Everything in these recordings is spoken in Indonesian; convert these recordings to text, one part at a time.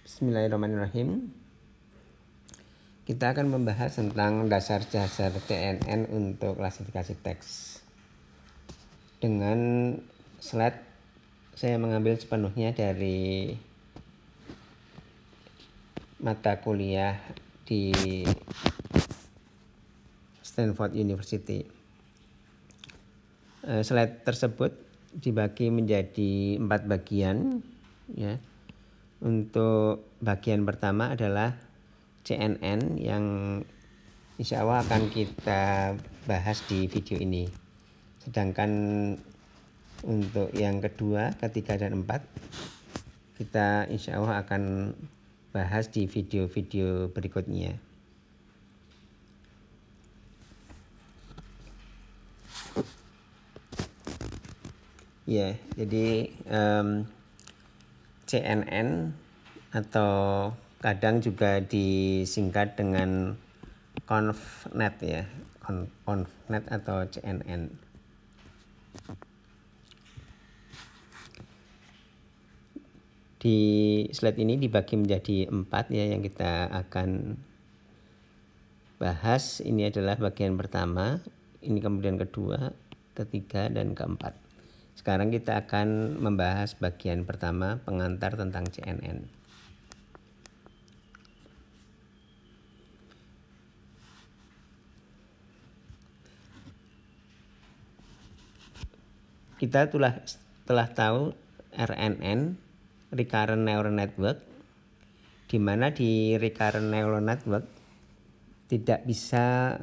Bismillahirrahmanirrahim. Kita akan membahas tentang dasar-dasar CNN untuk klasifikasi teks. Dengan slide saya mengambil sepenuhnya dari mata kuliah di Stanford University. Slide tersebut dibagi menjadi 4 bagian, ya. Untuk bagian pertama adalah CNN yang insya Allah akan kita bahas di video ini. Sedangkan untuk yang kedua, ketiga, dan 4 kita insya Allah akan bahas di video-video berikutnya. Ya, jadi CNN atau kadang juga disingkat dengan ConvNet, ya, ConvNet atau CNN. Di slide ini dibagi menjadi 4, ya, yang kita akan bahas. Ini adalah bagian pertama, ini kemudian kedua, ketiga, dan keempat. Sekarang kita akan membahas bagian pertama, pengantar tentang CNN. Kita telah tahu RNN, Recurrent Neural Network, di mana di Recurrent Neural Network tidak bisa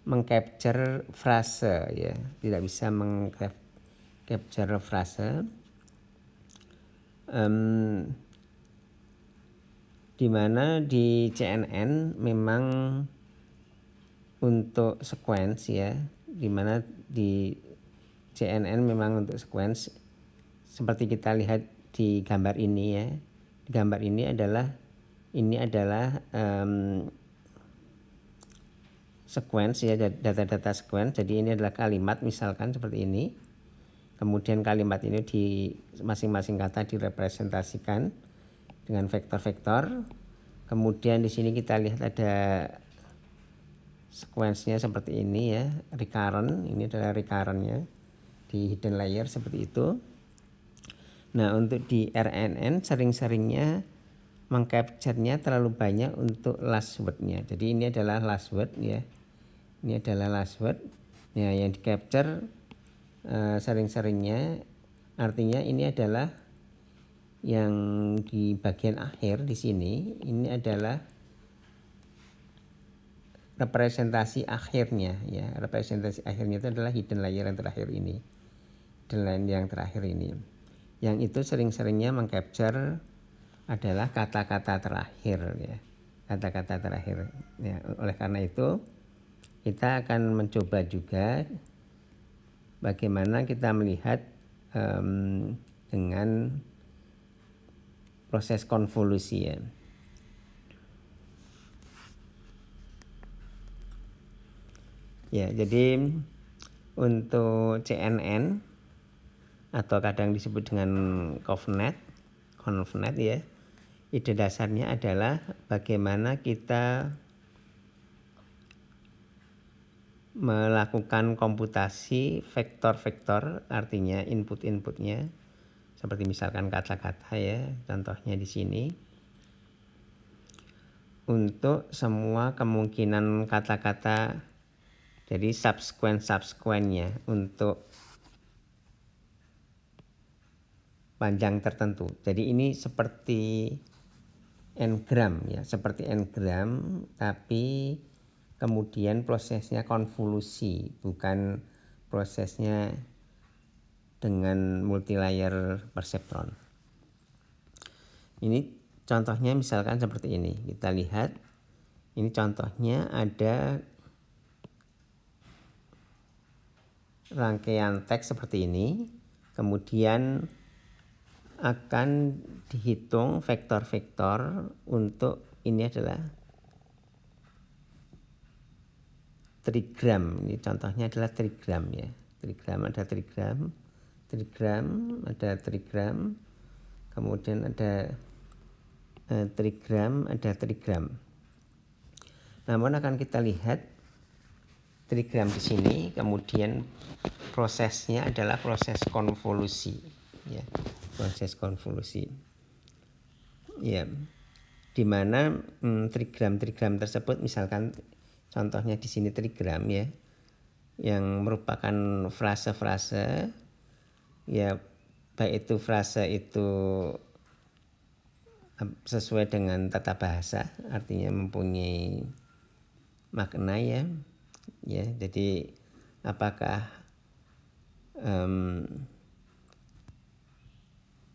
mengcapture frase, ya, tidak bisa mengcapture frase, di mana di CNN memang untuk sequence, ya, di mana di CNN memang untuk sequence seperti kita lihat di gambar ini, ya. Di gambar ini adalah sequence, ya, data-data sequence. Jadi ini adalah kalimat misalkan seperti ini. Kemudian kalimat ini di masing-masing kata direpresentasikan dengan vektor-vektor. Kemudian di sini kita lihat ada sequence-nya seperti ini, ya, recurrent. Ini adalah recurrent-nya di hidden layer seperti itu. Nah, untuk di RNN sering-seringnya mengcapture-nya terlalu banyak untuk last word-nya. Jadi ini adalah last word, ya. Ini adalah last word. Ya, yang di capture sering-seringnya, artinya ini adalah yang di bagian akhir di sini. Ini adalah representasi akhirnya, ya. Representasi akhirnya itu adalah hidden layer yang terakhir ini. Hidden layer yang terakhir ini. Yang itu sering-seringnya mengcapture adalah kata-kata terakhir, ya. Kata-kata terakhir. Ya, oleh karena itu kita akan mencoba juga bagaimana kita melihat dengan proses konvolusi, ya. Ya, jadi untuk CNN atau kadang disebut dengan ConvNet, ya. Ide dasarnya adalah bagaimana kita melakukan komputasi vektor-vektor, artinya input-inputnya seperti misalkan kata-kata, ya, contohnya di sini, untuk semua kemungkinan kata-kata, jadi subsequent-nya untuk panjang tertentu. Jadi ini seperti n-gram, ya, seperti n-gram, tapi kemudian prosesnya konvolusi, bukan prosesnya dengan multilayer perseptron. Ini contohnya misalkan seperti ini. Kita lihat, ini contohnya ada rangkaian teks seperti ini. Kemudian akan dihitung vektor-vektor untuk ini adalah trigram. Ini contohnya adalah trigram, ya. Trigram, ada trigram, ada trigram, kemudian ada trigram, ada trigram. Namun akan kita lihat trigram di sini, kemudian prosesnya adalah proses konvolusi, ya, proses konvolusi, ya, di mana trigram-trigram tersebut, misalkan contohnya di sini trigram, ya, yang merupakan frase-frase, ya, baik itu frase itu sesuai dengan tata bahasa, artinya mempunyai makna, ya, jadi apakah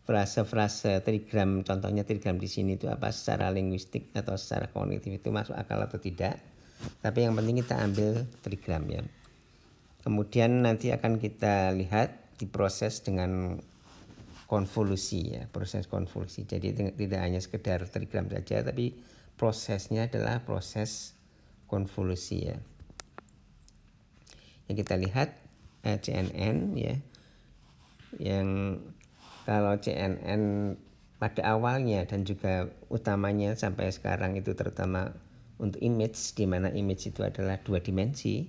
frase-frase trigram, contohnya trigram di sini itu apa secara linguistik atau secara kognitif itu masuk akal atau tidak, tapi yang penting kita ambil trigram, ya. Kemudian nanti akan kita lihat diproses dengan konvolusi, ya, proses konvolusi. Jadi tidak hanya sekedar trigram saja, tapi prosesnya adalah proses konvolusi, ya. Yang kita lihat CNN, ya, yang kalau CNN pada awalnya dan juga utamanya sampai sekarang itu terutama untuk image, di mana image itu adalah 2 dimensi.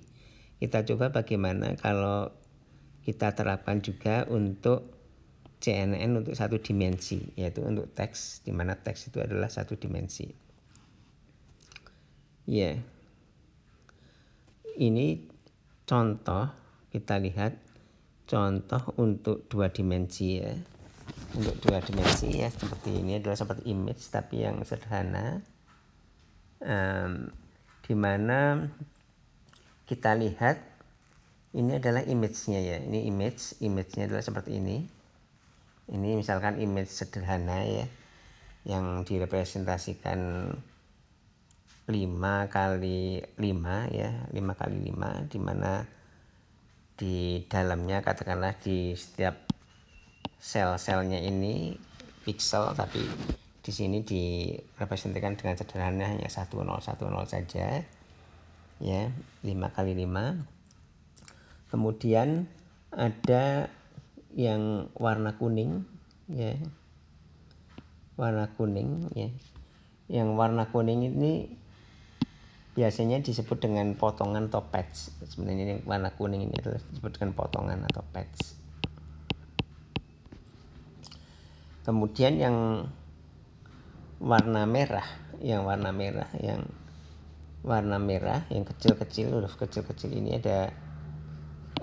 Kita coba bagaimana kalau kita terapkan juga untuk CNN untuk 1 dimensi, yaitu untuk teks, di mana teks itu adalah 1 dimensi. Ya, ini contoh, kita lihat contoh untuk 2 dimensi, ya. Untuk 2 dimensi, ya, seperti ini adalah seperti image tapi yang sederhana, di mana kita lihat ini adalah image-nya, ya. Ini image-nya adalah seperti ini. Ini misalkan image sederhana, ya, yang direpresentasikan 5 kali 5, ya, 5 kali 5, di mana di dalamnya katakanlah di setiap sel-selnya ini pixel, tapi di sini direpresentasikan dengan sederhana hanya 1010 saja, ya, 5 kali 5. Kemudian ada yang warna kuning, ya, warna kuning, ya. Yang warna kuning ini biasanya disebut dengan potongan atau patch. Sebenarnya yang warna kuning ini adalah disebut dengan potongan atau patch. Kemudian yang warna merah, yang kecil-kecil, huruf kecil-kecil ini ada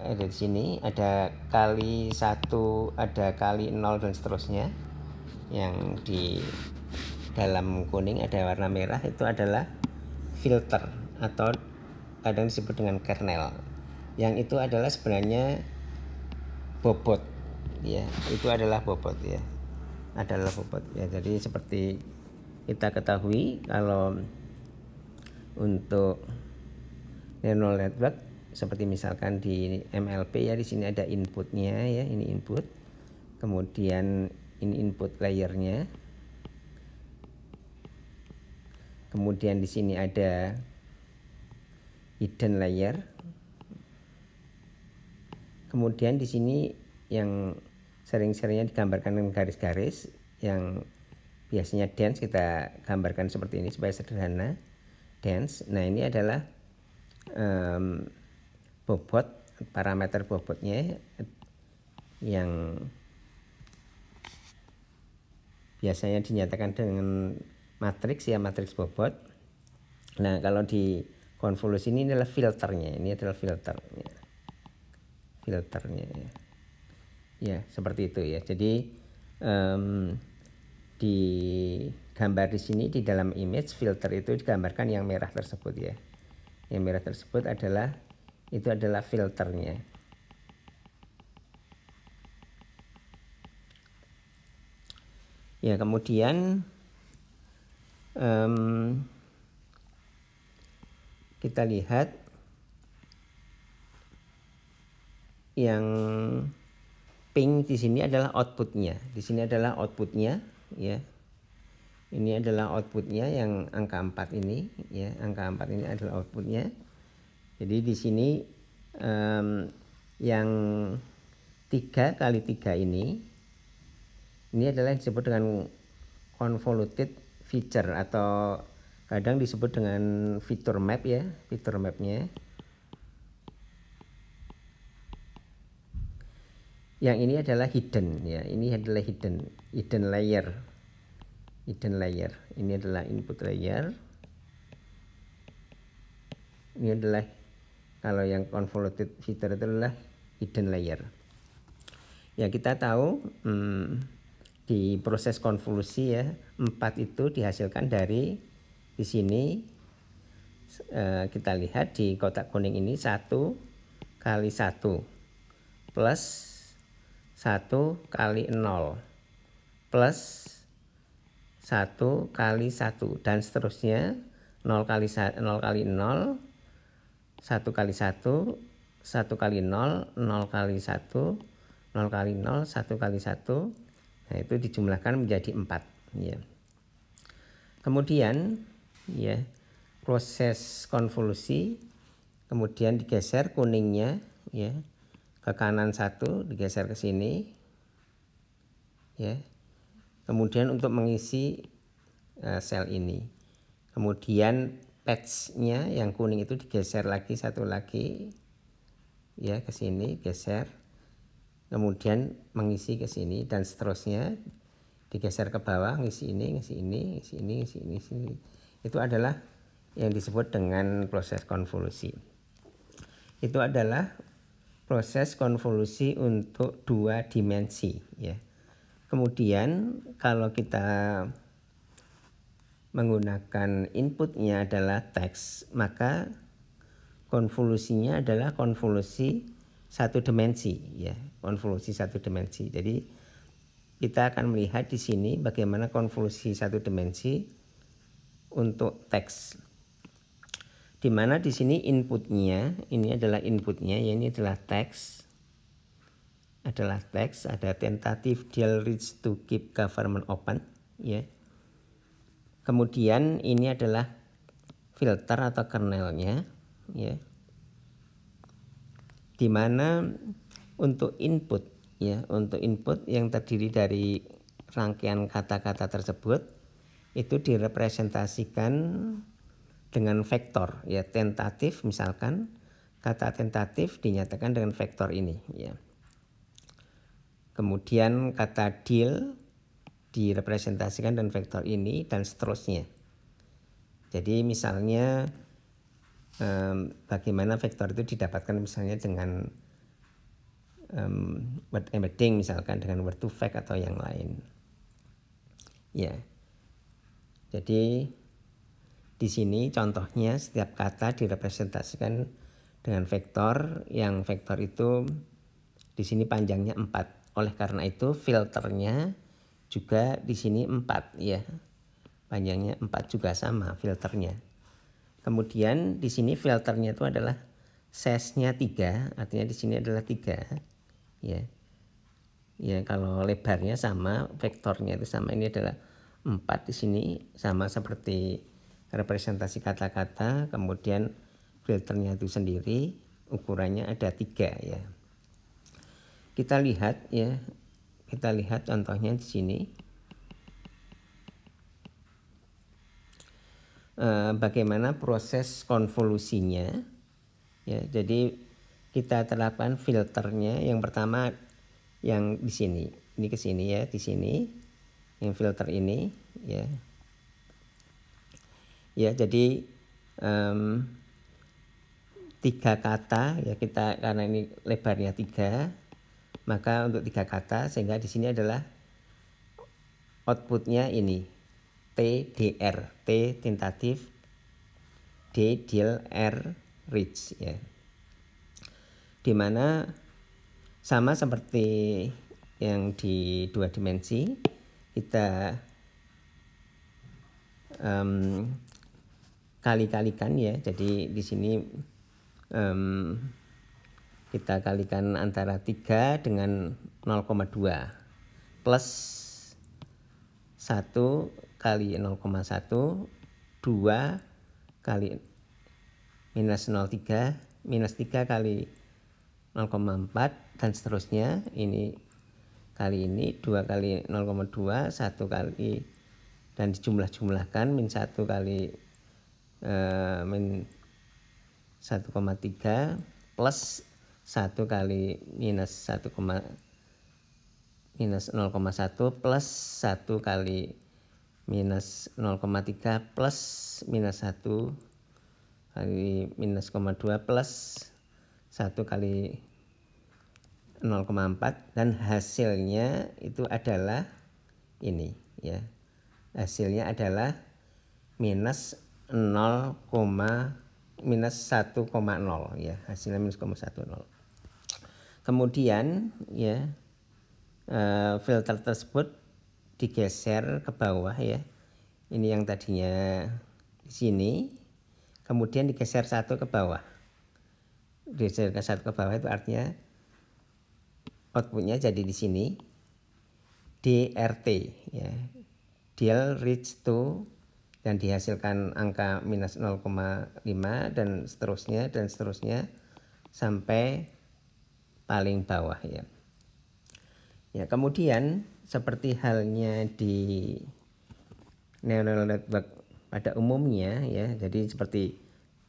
di sini, ada kali 1, ada kali 0 dan seterusnya. Yang di dalam kuning ada warna merah, itu adalah filter atau kadang disebut dengan kernel. Yang itu adalah sebenarnya bobot, ya, itu adalah bobot, ya. Adalah bobot, ya. Jadi seperti kita ketahui kalau untuk neural network seperti misalkan di MLP, ya, di sini ada inputnya, ya, ini input, kemudian ini input layernya, kemudian di sini ada hidden layer, kemudian di sini yang sering-seringnya digambarkan dengan garis-garis, yang biasanya dense kita gambarkan seperti ini supaya sederhana, dense. Nah, ini adalah bobot, parameter bobotnya yang biasanya dinyatakan dengan matriks, ya, matriks bobot. Nah, kalau di konvolusi ini adalah filternya, ini adalah filternya, ya. Ya, seperti itu, ya. Jadi di gambar di sini di dalam image filter itu digambarkan yang merah tersebut, ya. Yang merah tersebut adalah filternya. Ya, kemudian kita lihat yang pink di sini adalah outputnya. Di sini adalah outputnya, ya. Ini adalah outputnya yang angka 4 ini, ya. Angka 4 ini adalah outputnya. Jadi di sini yang 3 kali 3 ini adalah yang disebut dengan convoluted feature atau kadang disebut dengan fitur map ya, fitur mapnya. Yang ini adalah hidden ya, ini adalah hidden layer. Ini adalah input layer. Ini adalah, kalau yang convoluted feature itu adalah hidden layer. Ya kita tahu di proses konvolusi ya, 4 itu dihasilkan dari di sini. Kita lihat di kotak kuning ini 1 kali 1 plus 1 kali 0 plus 1 kali 1 dan seterusnya, 0 kali 0, 1 kali 1, 1 kali 0, 0 kali 1, 0 kali 0, 1 kali 1. Nah, itu dijumlahkan menjadi 4 ya. Kemudian ya, proses konvolusi kemudian digeser kuningnya ya ke kanan 1, digeser ke sini ya. Kemudian untuk mengisi sel ini, kemudian patch-nya yang kuning itu digeser lagi satu lagi ya ke sini, geser, kemudian mengisi ke sini dan seterusnya, digeser ke bawah, ngisi ini, ngisi ini, ngisi ini, ngisi ini, ngisi ini. Itu adalah yang disebut dengan proses konvolusi. Itu adalah proses konvolusi untuk 2 dimensi ya. Kemudian kalau kita menggunakan inputnya adalah teks, maka konvolusinya adalah konvolusi 1 dimensi ya, konvolusi 1 dimensi. Jadi kita akan melihat di sini bagaimana konvolusi 1 dimensi untuk teks. Di mana di sini inputnya, ini adalah inputnya ya, ini adalah teks. Adalah teks, ada tentative deal reach to keep government open ya. Kemudian ini adalah filter atau kernelnya ya. Di mana untuk input ya, untuk input yang terdiri dari rangkaian kata-kata tersebut itu direpresentasikan dengan vektor ya, tentatif, misalkan kata tentatif dinyatakan dengan vektor ini ya. Kemudian kata deal direpresentasikan dengan vektor ini dan seterusnya. Jadi misalnya bagaimana vektor itu didapatkan misalnya dengan word embedding, misalkan dengan word to vec atau yang lain. Ya. Jadi di sini contohnya setiap kata direpresentasikan dengan vektor, yang vektor itu di sini panjangnya 4. Oleh karena itu filternya juga di sini 4 ya. Panjangnya 4 juga sama filternya. Kemudian di sini filternya itu adalah size-nya 3, artinya di sini adalah 3 ya. Ya, kalau lebarnya sama, vektornya itu sama, ini adalah 4 di sini, sama seperti representasi kata-kata. Kemudian filternya itu sendiri ukurannya ada 3 ya. Kita lihat ya, kita lihat contohnya di sini. Bagaimana proses konvolusinya ya. Jadi kita terapkan filternya. Yang pertama yang di sini, ini ke sini ya, di sini yang filter ini ya. Ya, jadi 3 kata ya, kita karena ini lebarnya 3, maka untuk 3 kata, sehingga di sini adalah outputnya ini TDR, T tentatif, D deal, R reach ya. Dimana sama seperti yang di 2 dimensi, kita kali-kalikan ya. Jadi di sini kita kalikan antara 3 dengan 0,2 plus 1 kali 0,1, 2 kali minus 0,3, minus 3 kali 0,4 dan seterusnya. Ini kali ini 2 kali 0,2, 1 kali dan dijumlah-jumlahkan min 1 kali min 1,3 plus 1 kali minus 0,1 plus 1 kali minus 0,3 plus minus 1 kali minus 0,2 plus 1 kali 0,4, dan hasilnya itu adalah ini ya. Hasilnya adalah minus 1,0 ya. Hasilnya minus 0,10. Kemudian ya filter tersebut digeser ke bawah ya. Ini yang tadinya di sini, kemudian digeser 1 ke bawah. Digeser ke 1 ke bawah itu artinya outputnya jadi di sini DRT ya, deal reach to, dan dihasilkan angka minus 0,5 dan seterusnya sampai paling bawah ya. Ya, kemudian seperti halnya di neural network pada umumnya ya, jadi seperti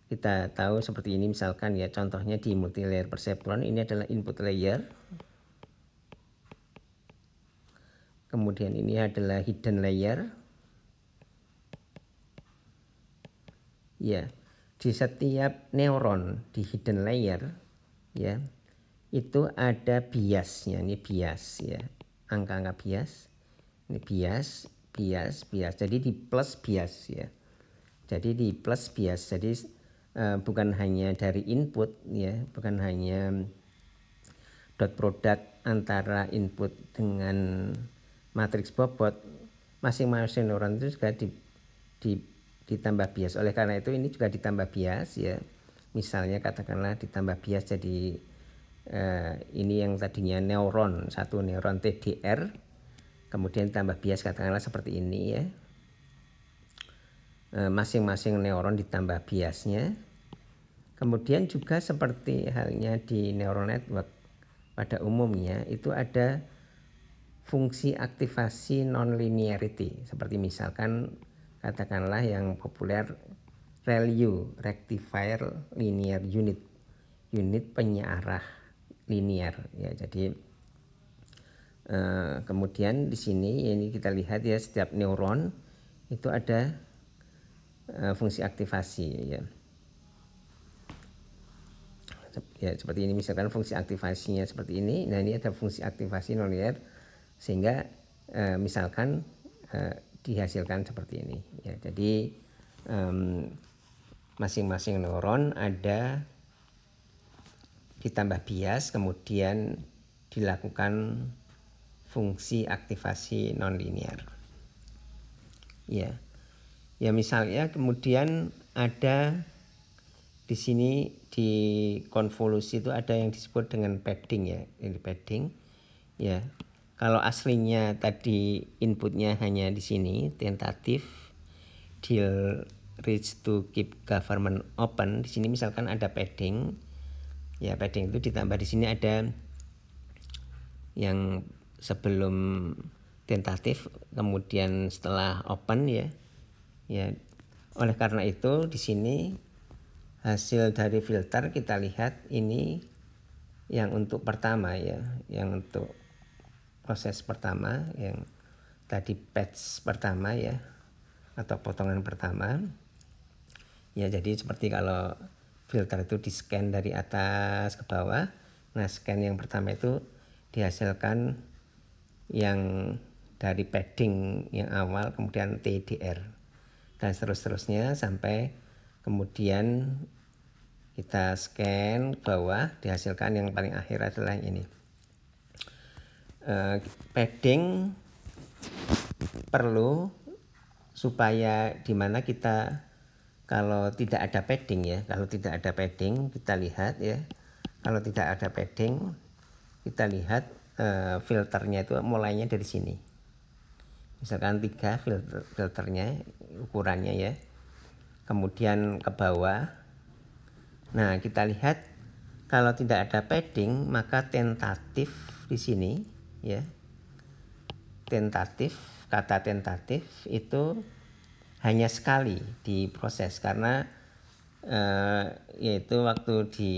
kita tahu seperti ini misalkan ya, contohnya di multilayer perceptron ini adalah input layer. Kemudian ini adalah hidden layer. Ya, di setiap neuron di hidden layer ya, itu ada biasnya. Ini bias ya. Angka-angka bias. Ini bias. Jadi di plus bias ya. Jadi di plus bias. Jadi bukan hanya dari input ya, bukan hanya dot product antara input dengan matriks bobot, masing-masing neuron itu juga ditambah bias. Oleh karena itu ini juga ditambah bias ya. Misalnya katakanlah ditambah bias jadi ini yang tadinya satu neuron TDR, kemudian ditambah bias katakanlah seperti ini ya. Masing-masing neuron ditambah biasnya. Kemudian juga seperti halnya di neural network pada umumnya itu ada fungsi aktivasi non-linearity, seperti misalkan katakanlah yang populer ReLU, rectifier linear unit penyearah linear ya. Jadi kemudian di sini ini kita lihat ya, setiap neuron itu ada fungsi aktivasi ya. Ya seperti ini misalkan fungsi aktivasinya seperti ini. Nah ini ada fungsi aktivasi non-linear sehingga misalkan dihasilkan seperti ini ya. Jadi masing-masing neuron ada ditambah bias, kemudian dilakukan fungsi aktivasi nonlinear ya. Ya misalnya kemudian ada di sini di konvolusi itu ada yang disebut dengan padding ya. Ini padding ya. Kalau aslinya tadi inputnya hanya di sini tentatif, deal reach to keep government open, di sini misalkan ada padding ya. Padding itu ditambah di sini ada yang sebelum tentatif kemudian setelah open ya. Ya, oleh karena itu di sini hasil dari filter kita lihat ini yang untuk pertama ya, yang untuk proses pertama yang tadi patch pertama ya, atau potongan pertama ya. Jadi seperti kalau filter itu di scan dari atas ke bawah, nah scan yang pertama itu dihasilkan yang dari padding yang awal, kemudian TDR dan seterusnya sampai kemudian kita scan ke bawah, dihasilkan yang paling akhir adalah ini. Padding perlu supaya dimana kita kalau tidak ada padding ya, kalau tidak ada padding kita lihat ya, kalau tidak ada padding kita lihat filternya itu mulainya dari sini. Misalkan 3 filternya ukurannya ya, kemudian ke bawah. Nah kita lihat kalau tidak ada padding maka tentatif di sini ya, tentatif, kata tentatif itu hanya sekali diproses karena yaitu waktu di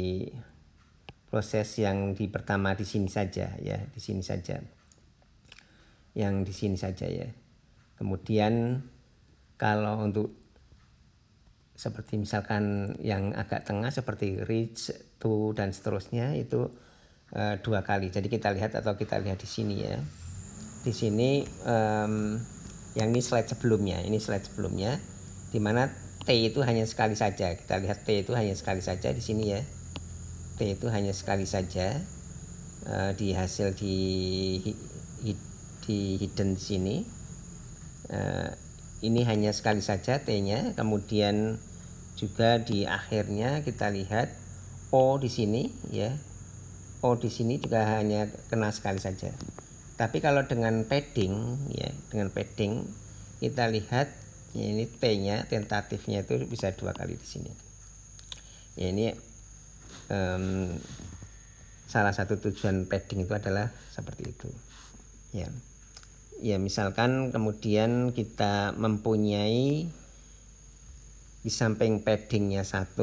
proses yang di pertama di sini saja ya, di sini saja. Yang di sini saja ya. Kemudian kalau untuk seperti misalkan yang agak tengah seperti reach, to dan seterusnya itu 2 kali. Jadi kita lihat di sini ya. Di sini yang ini slide sebelumnya, di mana T itu hanya sekali saja. Kita lihat T itu hanya sekali saja di sini ya. T itu hanya sekali saja di hasil di hidden di sini. Ini hanya sekali saja T-nya. Kemudian juga di akhirnya kita lihat O di sini ya. O di sini juga hanya kena sekali saja. Tapi kalau dengan padding ya, dengan padding kita lihat ya, ini T-nya tentatifnya itu bisa 2 kali di sini. Ya ini salah satu tujuan padding itu adalah seperti itu. Ya. Ya misalkan kemudian kita mempunyai di samping paddingnya 1,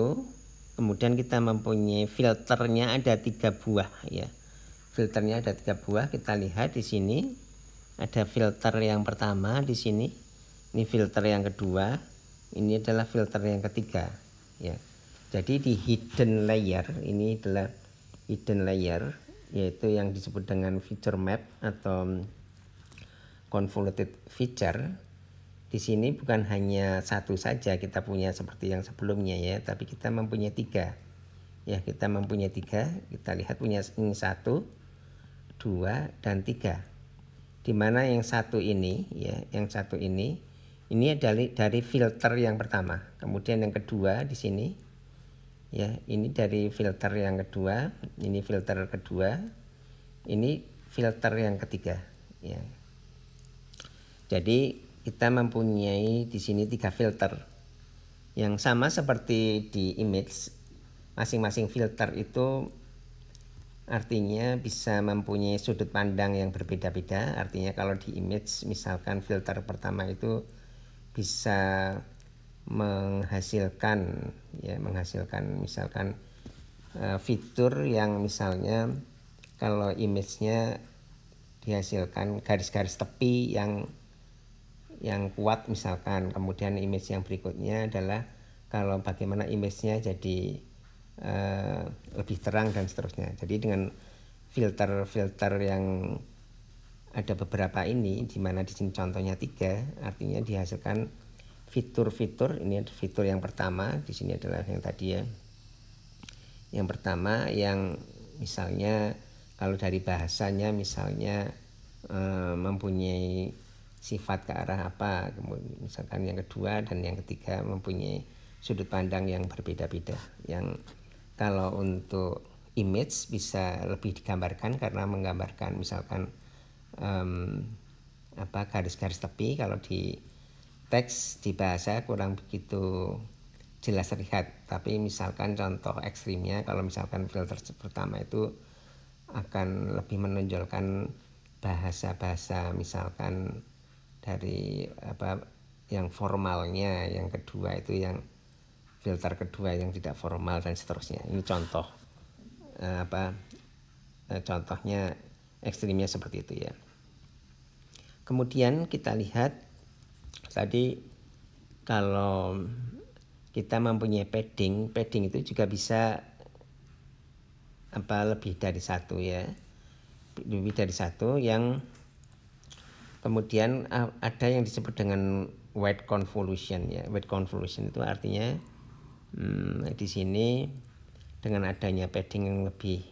kemudian kita mempunyai filternya ada 3 buah ya. Filternya ada 3 buah. Kita lihat di sini ada filter yang pertama di sini. Ini filter yang kedua. Ini adalah filter yang ketiga ya. Jadi di hidden layer, ini adalah hidden layer yaitu yang disebut dengan feature map atau convoluted feature. Di sini bukan hanya 1 saja kita punya seperti yang sebelumnya ya, tapi kita mempunyai 3 ya. Kita mempunyai 3. Kita lihat punya ini 1, 2 dan 3. Dimana yang 1 ini ya, yang 1 ini dari filter yang pertama. Kemudian yang kedua di sini ya, ini dari filter yang kedua, ini filter kedua, ini filter yang ketiga ya. Jadi kita mempunyai di sini 3 filter yang sama seperti di image. Masing-masing filter itu artinya bisa mempunyai sudut pandang yang berbeda-beda. Artinya kalau di image misalkan filter pertama itu bisa menghasilkan misalkan fitur yang misalnya kalau image-nya dihasilkan garis-garis tepi yang kuat misalkan. Kemudian image yang berikutnya adalah kalau bagaimana image-nya jadi lebih terang dan seterusnya. Jadi dengan filter-filter yang ada beberapa ini, di mana di sini contohnya 3, artinya dihasilkan fitur-fitur. Ini ada fitur yang pertama, di sini adalah yang tadi ya. Yang pertama yang misalnya kalau dari bahasanya misalnya mempunyai sifat ke arah apa, kemudian misalkan yang kedua dan yang ketiga mempunyai sudut pandang yang berbeda-beda. Yang kalau untuk image bisa lebih digambarkan karena menggambarkan misalkan garis-garis tepi. Kalau di teks di bahasa kurang begitu jelas terlihat, tapi misalkan contoh ekstrimnya kalau misalkan filter pertama itu akan lebih menonjolkan bahasa-bahasa misalkan dari yang formalnya, yang kedua itu yang filter kedua yang tidak formal dan seterusnya. Ini contoh contohnya ekstrimnya seperti itu ya. Kemudian kita lihat tadi kalau kita mempunyai padding itu juga bisa lebih dari 1 ya. Lebih dari 1 yang kemudian ada yang disebut dengan weight convolution ya. Weight convolution itu artinya di sini dengan adanya padding yang lebih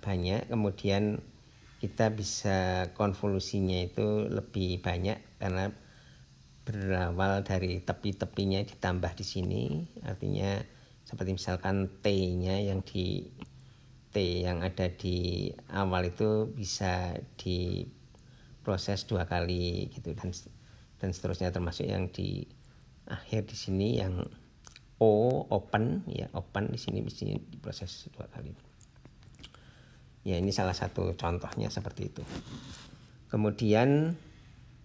banyak, kemudian kita bisa konvolusinya itu lebih banyak karena berawal dari tepi-tepinya ditambah di sini. Artinya seperti misalkan T-nya yang ada di awal itu bisa diproses 2 kali gitu dan seterusnya, termasuk yang di akhir di sini yang O open ya, open di sini bisa diproses 2 kali. Ya ini salah satu contohnya seperti itu. Kemudian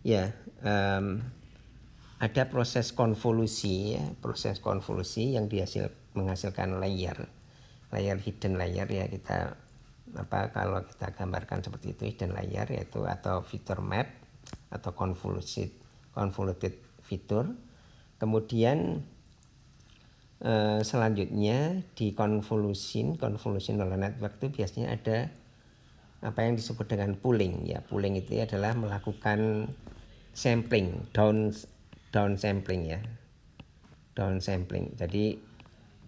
ya ada proses konvolusi ya, proses konvolusi yang menghasilkan layer hidden layer ya, kita kalau kita gambarkan seperti itu, hidden layer yaitu atau feature map atau convoluted feature. Kemudian selanjutnya di convolution neural network itu biasanya ada apa yang disebut dengan pooling ya. Pooling itu adalah melakukan sampling, down sampling ya, down sampling. Jadi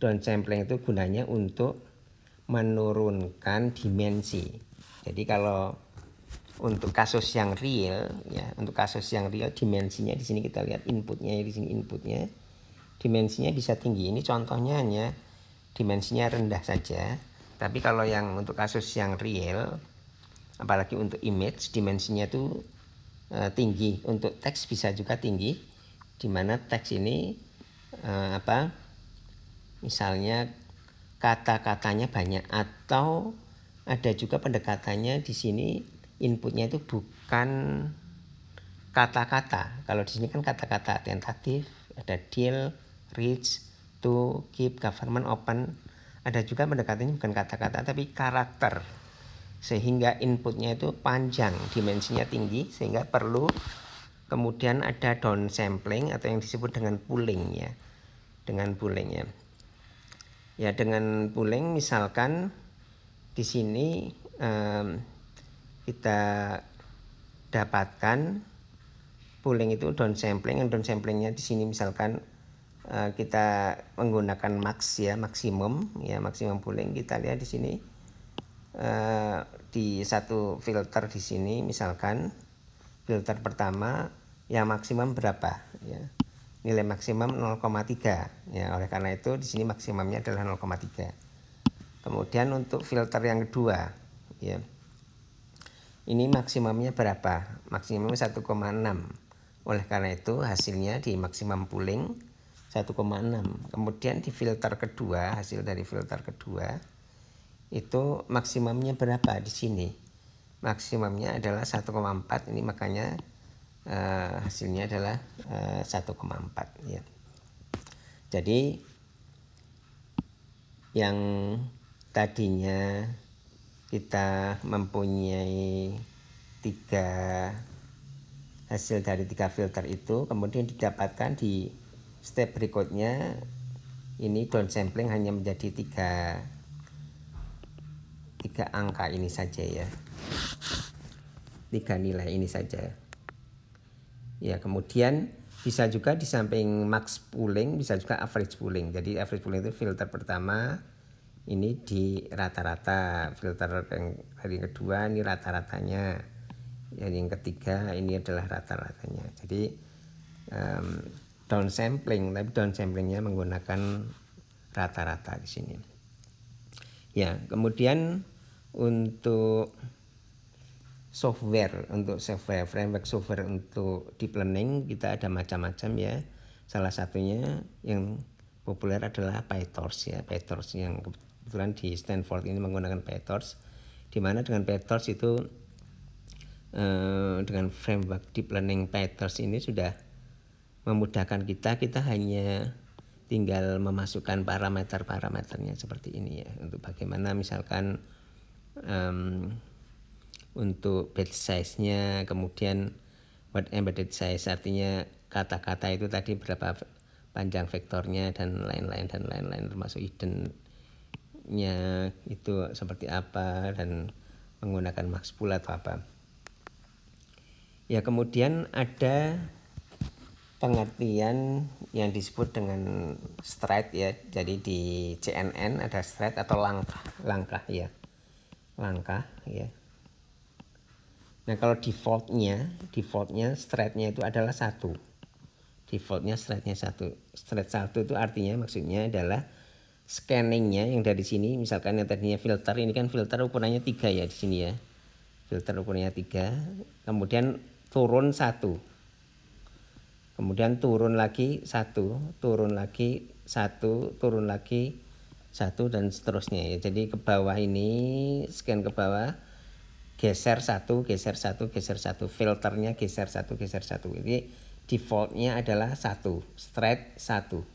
down sampling itu gunanya untuk menurunkan dimensi. Jadi kalau untuk kasus yang real ya, dimensinya di sini kita lihat inputnya, di sini inputnya dimensinya bisa tinggi. Ini contohnya hanya dimensinya rendah saja. Tapi kalau yang untuk kasus yang real, apalagi untuk image, dimensinya itu tinggi. Untuk teks bisa juga tinggi, di mana teks ini misalnya kata-katanya banyak, atau ada juga pendekatannya di sini inputnya itu bukan kata-kata. Kalau di sini kan kata-kata tentatif, ada deal, reach, to, keep, government, open. Ada juga pendekatannya bukan kata-kata tapi karakter, sehingga inputnya itu panjang, dimensinya tinggi, sehingga perlu kemudian ada down sampling atau yang disebut dengan pooling ya. Dengan pooling ya. Ya, dengan pooling misalkan di sini kita dapatkan pooling itu down sampling. Down samplingnya di sini misalkan kita menggunakan max ya, maksimum pooling. Kita lihat di sini di satu filter di sini, misalkan filter pertama yang maksimum berapa ya, nilai maksimum 0,3 ya. Oleh karena itu di sini maksimumnya adalah 0,3. Kemudian untuk filter yang kedua ya, ini maksimumnya berapa? Maksimumnya 1,6. Oleh karena itu hasilnya di maksimum pooling 1,6. Kemudian di filter kedua, hasil dari filter kedua itu maksimumnya berapa di sini? Maksimumnya adalah 1,4. Ini makanya hasilnya adalah 1,4 ya. Jadi yang tadinya kita mempunyai hasil dari 3 filter itu kemudian didapatkan di step berikutnya, ini down sampling hanya menjadi 3 angka ini saja ya, 3 nilai ini saja ya. Kemudian bisa juga di samping max pooling bisa juga average pooling. Jadi average pooling itu filter pertama ini di rata-rata, filter yang kedua ini rata-ratanya, yang ketiga ini adalah rata-ratanya. Jadi down sampling, tapi down samplingnya menggunakan rata-rata di sini. Ya, kemudian untuk framework software untuk deep learning kita ada macam-macam ya. Salah satunya yang populer adalah PyTorch ya. PyTorch yang kebetulan di Stanford ini menggunakan PyTorch, di mana dengan PyTorch itu dengan framework deep learning PyTorch ini sudah memudahkan kita hanya tinggal memasukkan parameternya seperti ini ya, untuk bagaimana misalkan untuk batch size-nya, kemudian word embedded size, artinya kata-kata itu tadi berapa panjang vektornya dan lain-lain termasuk hidden-nya itu seperti apa dan menggunakan max pool atau apa. Ya, kemudian ada pengertian yang disebut dengan stride ya. Jadi di CNN ada stride atau langkah ya. Nah, kalau defaultnya stride-nya itu adalah 1. Defaultnya stride-nya 1. Stride 1 itu artinya maksudnya adalah scanningnya yang dari sini, misalkan yang tadinya filter, ini kan filter ukurannya 3 ya di sini ya. Filter ukurannya 3, kemudian turun 1. Kemudian turun lagi 1, turun lagi 1, turun lagi 1 dan seterusnya ya. Jadi ke bawah ini, scan ke bawah, geser satu, filternya geser satu. Jadi defaultnya adalah satu, straight satu,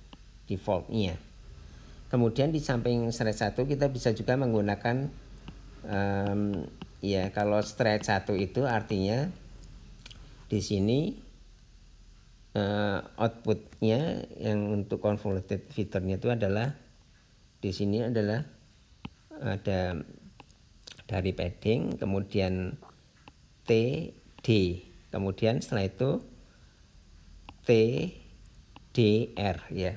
defaultnya. Kemudian di samping straight satu kita bisa juga menggunakan ya kalau straight satu itu artinya di sini outputnya yang untuk convoluted filternya itu adalah di sini adalah ada dari padding, kemudian T, D, kemudian setelah itu T, D, R ya.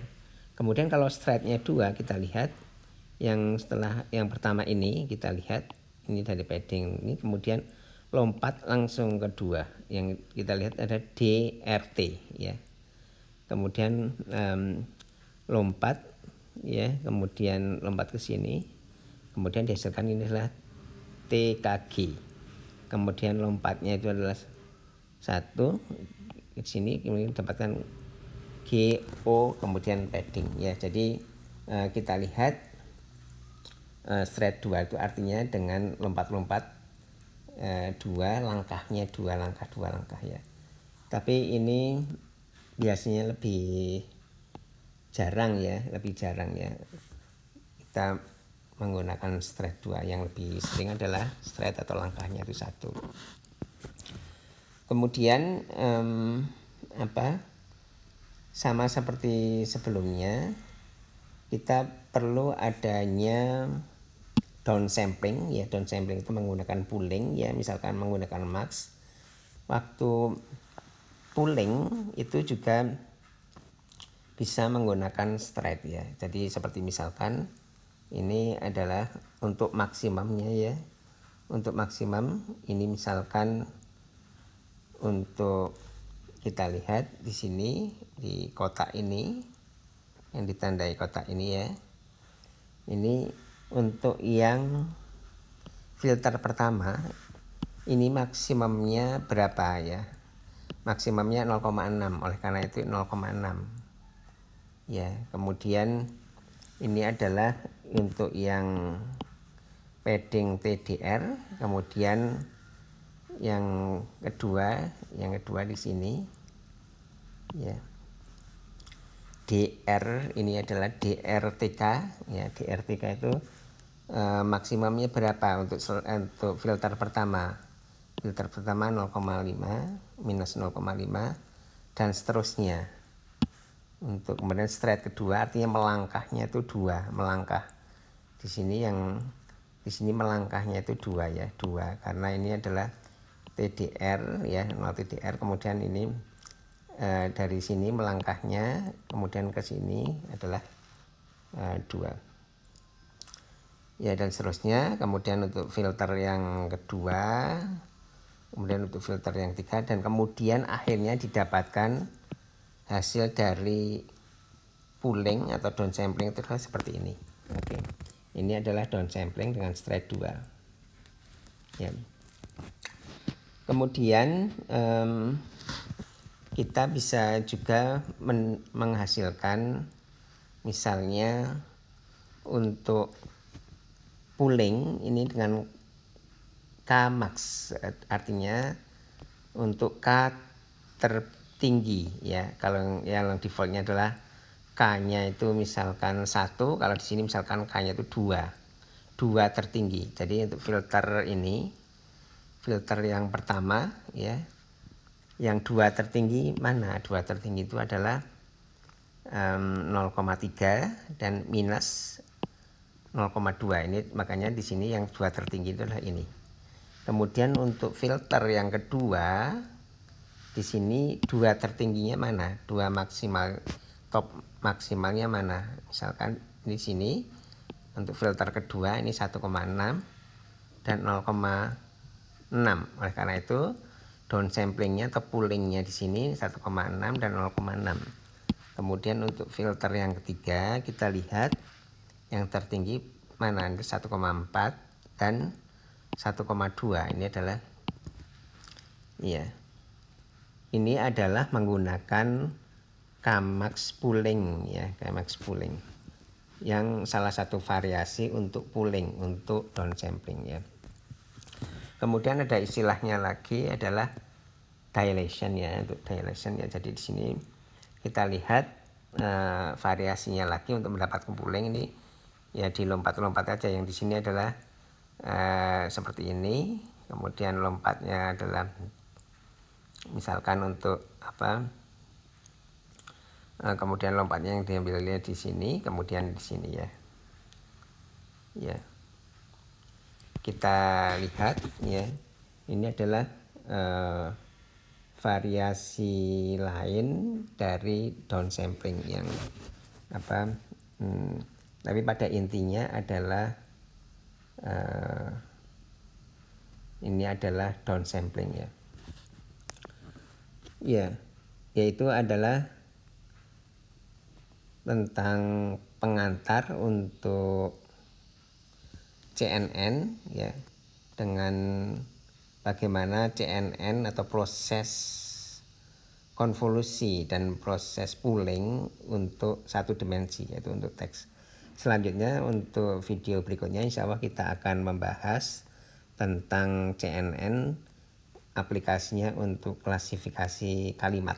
Kemudian kalau straightnya 2 kita lihat yang setelah yang pertama ini kita lihat ini dari padding ini, kemudian lompat langsung ke 2 yang kita lihat ada DRT ya. Kemudian lompat ya, kemudian lompat ke sini, kemudian dihasilkan ini adalah TKG. Kemudian lompatnya itu adalah 1 ke sini, kemudian dapatkan GO, kemudian padding ya. Jadi kita lihat straight 2 itu artinya dengan lompat-lompat 2 langkahnya 2 langkah ya. Tapi ini biasanya lebih jarang ya, kita menggunakan straight 2, yang lebih sering adalah straight atau langkahnya itu 1. Kemudian sama seperti sebelumnya kita perlu adanya downsampling ya. Downsampling itu menggunakan pooling ya, misalkan menggunakan max. Waktu pooling itu juga bisa menggunakan straight ya. Jadi seperti misalkan ini adalah untuk maksimumnya ya. Untuk maksimum ini misalkan untuk kita lihat di sini di kotak ini yang ditandai kotak ini ya. Ini untuk yang filter pertama ini maksimumnya berapa ya? Maksimumnya 0,6, oleh karena itu 0,6 ya. Kemudian ini adalah untuk yang padding TDR, kemudian yang kedua di sini ya. DR ini adalah DRTK ya. DRTK itu maksimumnya berapa untuk filter pertama? Filter pertama 0,5, minus 0,5 dan seterusnya. Untuk kemudian straight kedua artinya melangkahnya itu 2, melangkah. Di sini melangkahnya itu 2 ya, 2 karena ini adalah TDR ya, 0 TDR, kemudian ini dari sini melangkahnya kemudian ke sini adalah 2 ya, dan seterusnya. Kemudian untuk filter yang kedua, kemudian untuk filter yang ketiga, dan kemudian akhirnya didapatkan hasil dari pooling atau downsampling itu adalah seperti ini. Oke. Ini adalah downsampling dengan straight 2 ya. Kemudian kita bisa juga menghasilkan misalnya untuk pooling ini dengan K-max, artinya untuk K tertinggi ya. Kalau yang defaultnya adalah K-nya itu misalkan 1, kalau di sini misalkan K-nya itu 2 tertinggi. Jadi untuk filter ini, filter yang pertama ya, yang 2 tertinggi mana? 2 tertinggi itu adalah 0,3 dan minus 0,2. Ini makanya di sini yang 2 tertinggi itu adalah ini. Kemudian untuk filter yang kedua di sini 2 tertingginya mana? 2 maksimal, top maksimalnya mana? Misalkan di sini untuk filter kedua ini 1,6 dan 0,6. Oleh karena itu downsamplingnya atau poolingnya di sini 1,6 dan 0,6. Kemudian untuk filter yang ketiga kita lihat yang tertinggi mana? Ini 1,4 dan 1,2. Ini adalah ya. Ini adalah menggunakan K-max pooling ya, K-max pooling. Yang salah satu variasi untuk pooling untuk downsampling ya. Kemudian ada istilahnya lagi adalah dilation ya, untuk dilation ya. Jadi di sini kita lihat variasinya lagi untuk mendapatkan pooling ini ya, dilompat-lompat aja. Yang di sini adalah seperti ini. Kemudian lompatnya adalah misalkan untuk apa? Kemudian lompatnya yang diambilnya di sini, kemudian di sini ya. Ya. Kita lihat ya. Ini adalah variasi lain dari downsampling yang apa? Tapi pada intinya adalah ini adalah downsampling ya. Ya, yaitu adalah tentang pengantar untuk CNN ya, dengan bagaimana CNN atau proses konvolusi dan proses pooling untuk satu dimensi, yaitu untuk teks. Selanjutnya untuk video berikutnya insya Allah kita akan membahas tentang CNN, aplikasinya untuk klasifikasi kalimat.